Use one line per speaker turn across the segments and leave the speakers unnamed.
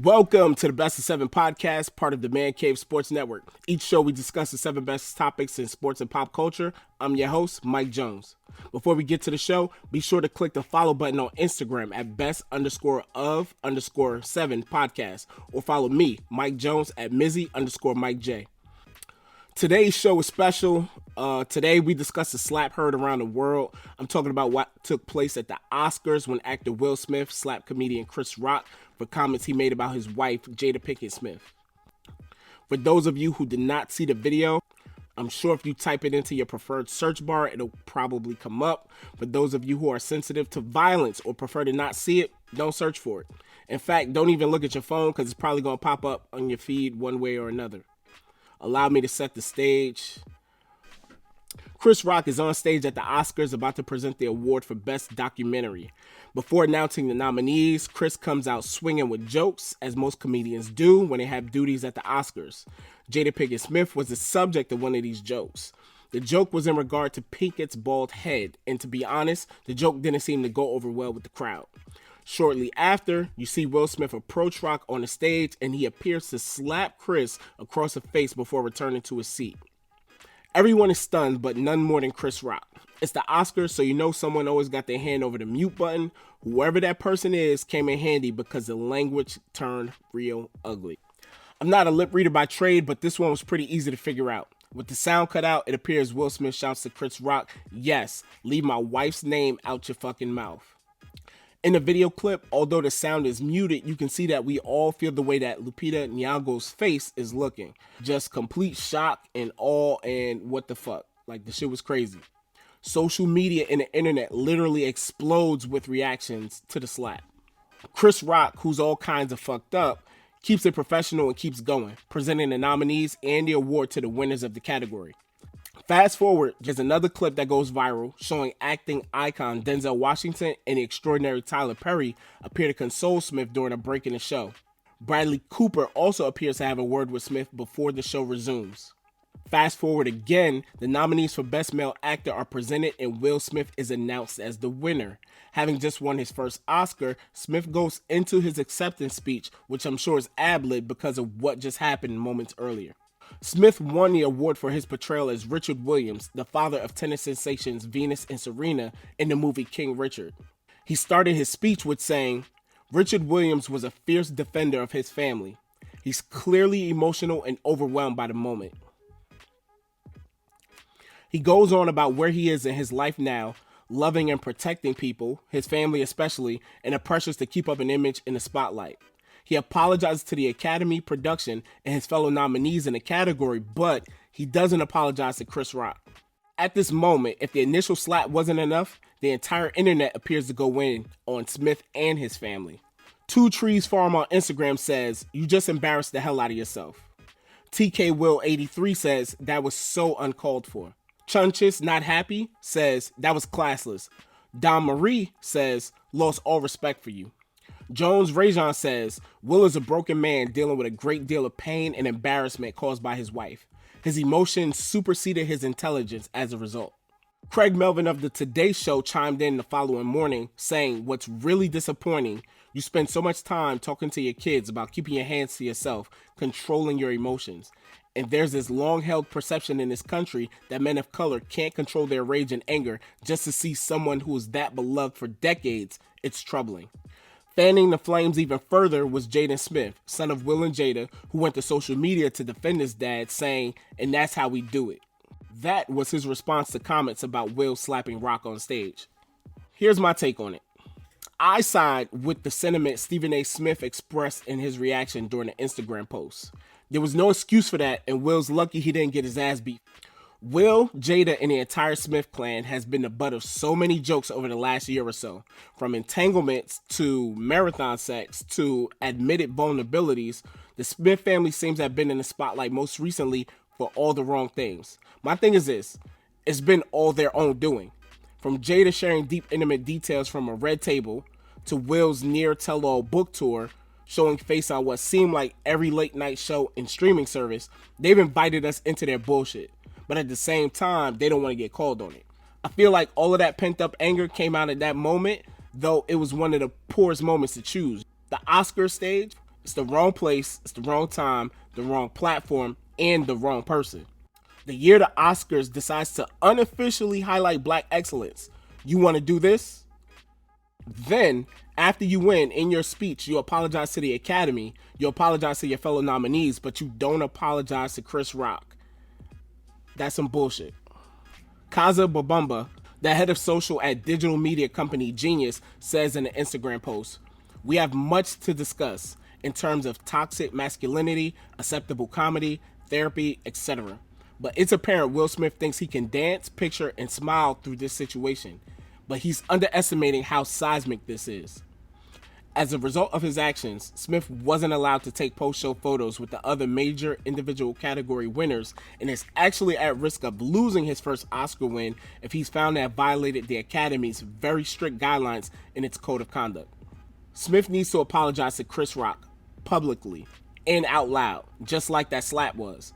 Welcome to the Best of 7 podcast, part of the Man Cave Sports Network. Each show we discuss the 7 best topics in sports and pop culture. I'm your host, Mike Jones. Before we get to the show, be sure to click the follow button on Instagram at best_of_7 podcast, or follow me, Mike Jones, at Mizzy_Mike J. Today's show is special. Today we discuss the slap heard around the world. I'm talking about what took place at the Oscars when actor Will Smith slapped comedian Chris Rock for comments he made about his wife, Jada Pinkett Smith. For those of you who did not see the video, I'm sure if you type it into your preferred search bar, it'll probably come up. For those of you who are sensitive to violence or prefer to not see it, don't search for it. In fact, don't even look at your phone because it's probably going to pop up on your feed one way or another. Allow me to set the stage. Chris Rock is on stage at the Oscars about to present the award for Best Documentary. Before announcing the nominees, Chris comes out swinging with jokes, as most comedians do when they have duties at the Oscars. Jada Pinkett Smith was the subject of one of these jokes. The joke was in regard to Pinkett's bald head, and to be honest, the joke didn't seem to go over well with the crowd. Shortly after, you see Will Smith approach Rock on the stage, and he appears to slap Chris across the face before returning to his seat. Everyone is stunned, but none more than Chris Rock. It's the Oscars, so you know someone always got their hand over the mute button. Whoever that person is came in handy because the language turned real ugly. I'm not a lip reader by trade, but this one was pretty easy to figure out. With the sound cut out, it appears Will Smith shouts to Chris Rock, "Yes, leave my wife's name out your fucking mouth." In the video clip, although the sound is muted, you can see that we all feel the way that Lupita Nyong'o's face is looking. Just complete shock and awe and what the fuck. Like, the shit was crazy. Social media and the internet literally explodes with reactions to the slap. Chris Rock, who's all kinds of fucked up, keeps it professional and keeps going, presenting the nominees and the award to the winners of the category. Fast forward, there's another clip that goes viral showing acting icon Denzel Washington and the extraordinary Tyler Perry appear to console Smith during a break in the show. Bradley Cooper also appears to have a word with Smith before the show resumes. Fast forward again, the nominees for Best Male Actor are presented and Will Smith is announced as the winner. Having just won his first Oscar, Smith goes into his acceptance speech, which I'm sure is ad-lib because of what just happened moments earlier. Smith won the award for his portrayal as Richard Williams, the father of tennis sensations Venus and Serena in the movie King Richard. He started his speech with saying, "Richard Williams was a fierce defender of his family. He's clearly emotional and overwhelmed by the moment." He goes on about where he is in his life now, loving and protecting people, his family especially, and the pressures to keep up an image in the spotlight. He apologizes to the Academy, production, and his fellow nominees in the category, but he doesn't apologize to Chris Rock. At this moment, if the initial slap wasn't enough, the entire internet appears to go in on Smith and his family. Two Trees Farm on Instagram says, "You just embarrassed the hell out of yourself." TK Will 83 says, "That was so uncalled for." Chunchis Not Happy says, "That was classless." Don Marie says, "Lost all respect for you." Jones Rajon says, "Will is a broken man dealing with a great deal of pain and embarrassment caused by his wife. His emotions superseded his intelligence as a result." Craig Melvin of the Today Show chimed in the following morning saying, "What's really disappointing, you spend so much time talking to your kids about keeping your hands to yourself, controlling your emotions. And there's this long-held perception in this country that men of color can't control their rage and anger just to see someone who is that beloved for decades. It's troubling." Fanning the flames even further was Jaden Smith, son of Will and Jada, who went to social media to defend his dad, saying, "And that's how we do it." That was his response to comments about Will slapping Rock on stage. Here's my take on it. I side with the sentiment Stephen A. Smith expressed in his reaction during the Instagram post. There was no excuse for that, and Will's lucky he didn't get his ass beat. Will, Jada, and the entire Smith clan has been the butt of so many jokes over the last year or so, from entanglements to marathon sex to admitted vulnerabilities. The Smith family seems to have been in the spotlight most recently for all the wrong things. My thing is this, it's been all their own doing. From Jada sharing deep, intimate details from a red table to Will's near tell-all book tour, showing face on what seemed like every late night show and streaming service, they've invited us into their bullshit. But at the same time, they don't want to get called on it. I feel like all of that pent up anger came out at that moment, though it was one of the poorest moments to choose. The Oscar stage, It's the wrong place, it's the wrong time, the wrong platform, and the wrong person. The year the Oscars decides to unofficially highlight black excellence. You want to do this? Then, after you win, in your speech, you apologize to the Academy, you apologize to your fellow nominees, but you don't apologize to Chris Rock. That's some bullshit. Kaza Babumba, the head of social at digital media company Genius, says in an Instagram post, "We have much to discuss in terms of toxic masculinity, acceptable comedy, therapy, etc. But it's apparent Will Smith thinks he can dance, picture, and smile through this situation. But he's underestimating how seismic this is. As a result of his actions, Smith wasn't allowed to take post-show photos with the other major individual category winners and is actually at risk of losing his first Oscar win if he's found to have violated the Academy's very strict guidelines in its code of conduct. Smith needs to apologize to Chris Rock publicly and out loud, just like that slap was.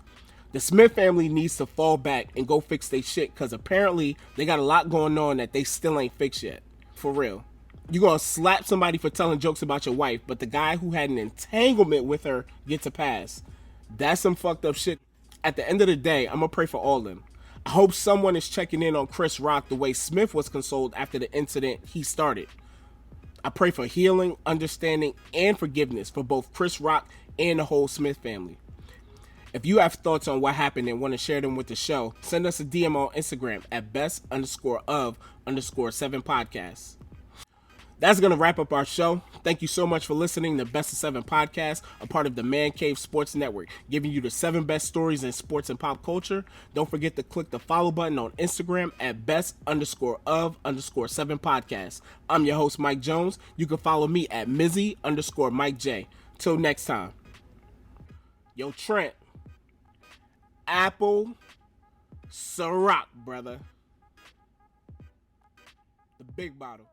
The Smith family needs to fall back and go fix their shit because apparently they got a lot going on that they still ain't fixed yet. For real. You're going to slap somebody for telling jokes about your wife, but the guy who had an entanglement with her gets a pass. That's some fucked up shit. At the end of the day, I'm going to pray for all of them. I hope someone is checking in on Chris Rock the way Smith was consoled after the incident he started. I pray for healing, understanding, and forgiveness for both Chris Rock and the whole Smith family. If you have thoughts on what happened and want to share them with the show, send us a DM on Instagram at best_of_7 podcasts. That's going to wrap up our show. Thank you so much for listening to Best of 7 Podcast, a part of the Man Cave Sports Network, giving you the 7 best stories in sports and pop culture. Don't forget to click the follow button on Instagram at best_of_7 Podcast. I'm your host, Mike Jones. You can follow me at Mizzy_Mike J. Till next time. Yo, Trent. Apple Ciroc, brother. The big bottle.